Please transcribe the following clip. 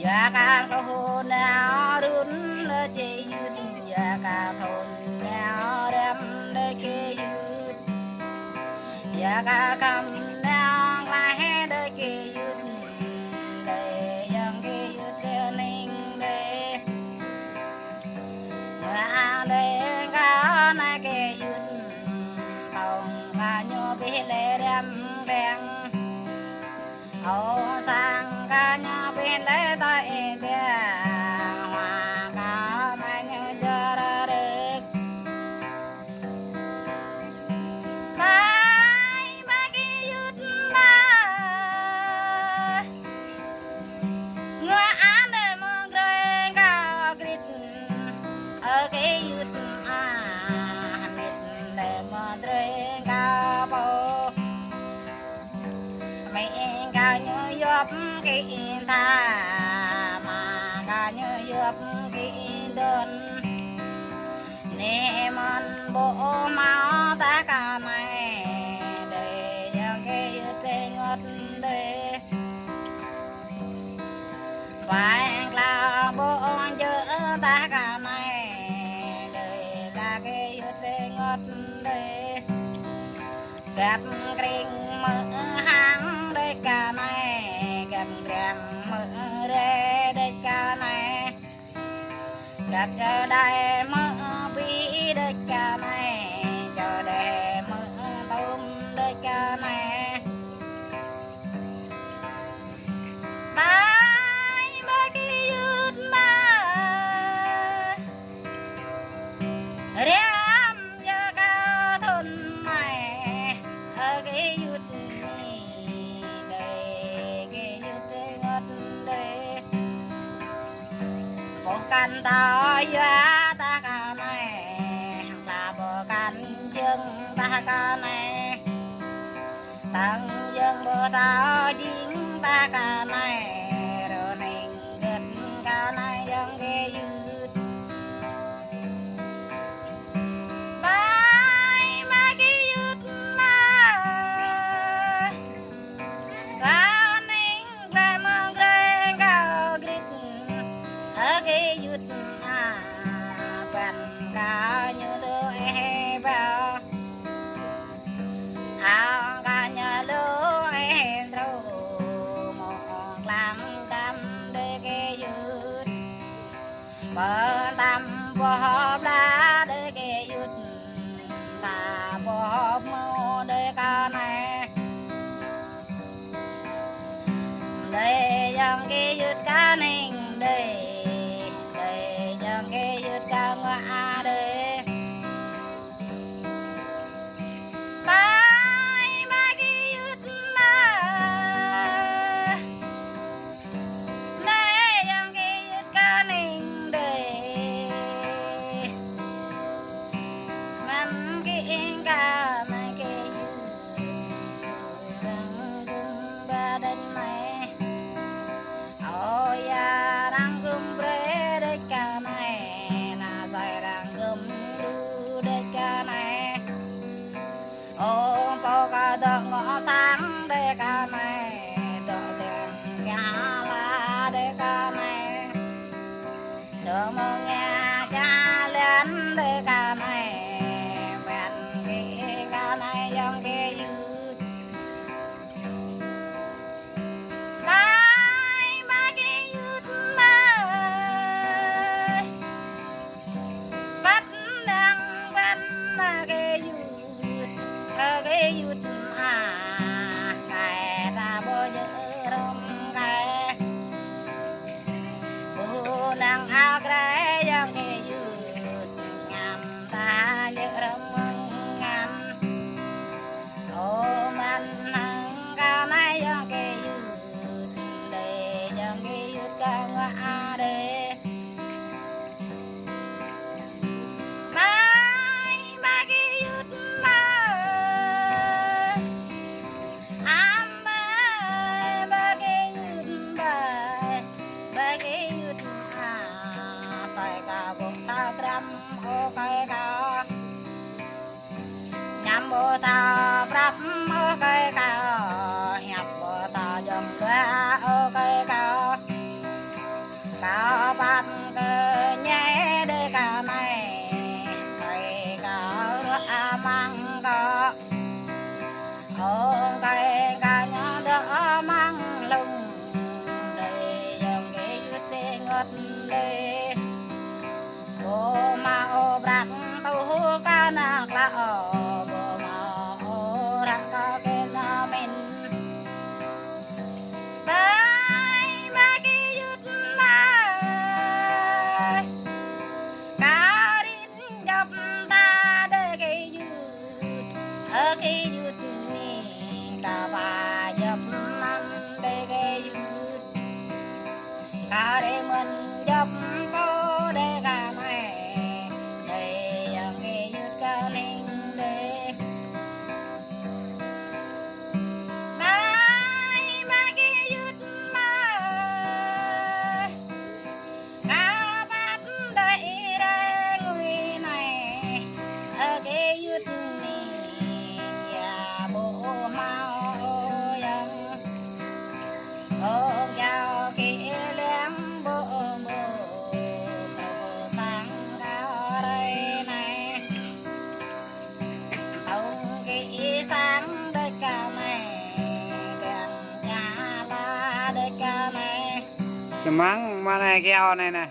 ya ka ko na run che yut ya ka thon na ram de ke yut ya ka kam na la he de ke yut de yang ke yut ning de ma de ka na ke yut tong ka nyo bi le ram rang ô sang ca nhau bên lễ tay tia hoa ca mai nhau cho ra được mai mai kia yut ba người ăn để mong rồi cao kít ở cái yut mít để mong rồi cao bao mày cao như dọc cái ta mà cao như dọc cái đơn nè mòn bộ máu ta cả này để cho cái yết ngất để vàng là bộ chữ ta cả này để là cái yết ngất để gặp kinh mơ hàng đây cả này gặp ràng mơ rê đây cả này gặp chờ đây mơ bí đây cả này chờ đây mơ tôm đây cả này bye bye kia yut ba ram giờ cao thôn này ở cái yut bộ canh tao giá ta ca này là bộ canh chân ta ca này tận dân bộ tao diễn ta ca này rồi nền kịch ca này dân ghê dứt bye mai kia dứt mà cao nín gai mong gai cao grit ở cái yut bàn ca như đứa e bao ao ca như đứa e trâu một làm đam để cái yut bờ tam bò đá để cái yut ta bò mô để ca này để dòng cái yut ca ninh để cái yut ca ngoa để bye bye cái yut mà để dòng cái yut ca ninh để man cái ca mà cái yut đang cùng ba đến mày ôi ya đang cùng bre để ca này na dài đang cùng ru để ca này ô bao ca đợt ngõ sáng để ca này đợt tiền ca la để ca này đợt mơ nghe cha lên để ca này mẹn cái ca này dòng cái yut bye bye cái yut mà bắt đang văn mà cái yut cái ta bơ giờ rong cái bu nàng áo cái dòng cái yut ngam ta giờ rong ngam ô man hằng ca này dòng cái yut để dòng cái yut ca ngoa để bye bye cái yut mà am bye cái yut bye cái yut sai ca bộ ta gram ô cái ca nhắm bộ ta prap ô cái ca hẹp bộ ta dòng ra ô cái ca cơ nhé đê cả này cây cả mang có ông cây cả nhớ đỡ mang lùng để dòng cái dứt đi ngất đi ô mà ô bạc tu ca nạc la ô bồ mà ô ra ca kê na min bye ma ki yut ma ca rin dập ta de ke yut ơ ke yut ni ca ba dập man de ke yut ca de mình dập po de ca này de yang ke yut ca ning de bye ma ki yut ma ca bát de ra người này ơ ke yut ni ya bộ mau yang ô giao kỹ lem bộ bộ cầu sang cao đây này ông kỹ sáng đây cả này đèn nhà la đây cả này Semang mana keo này nè.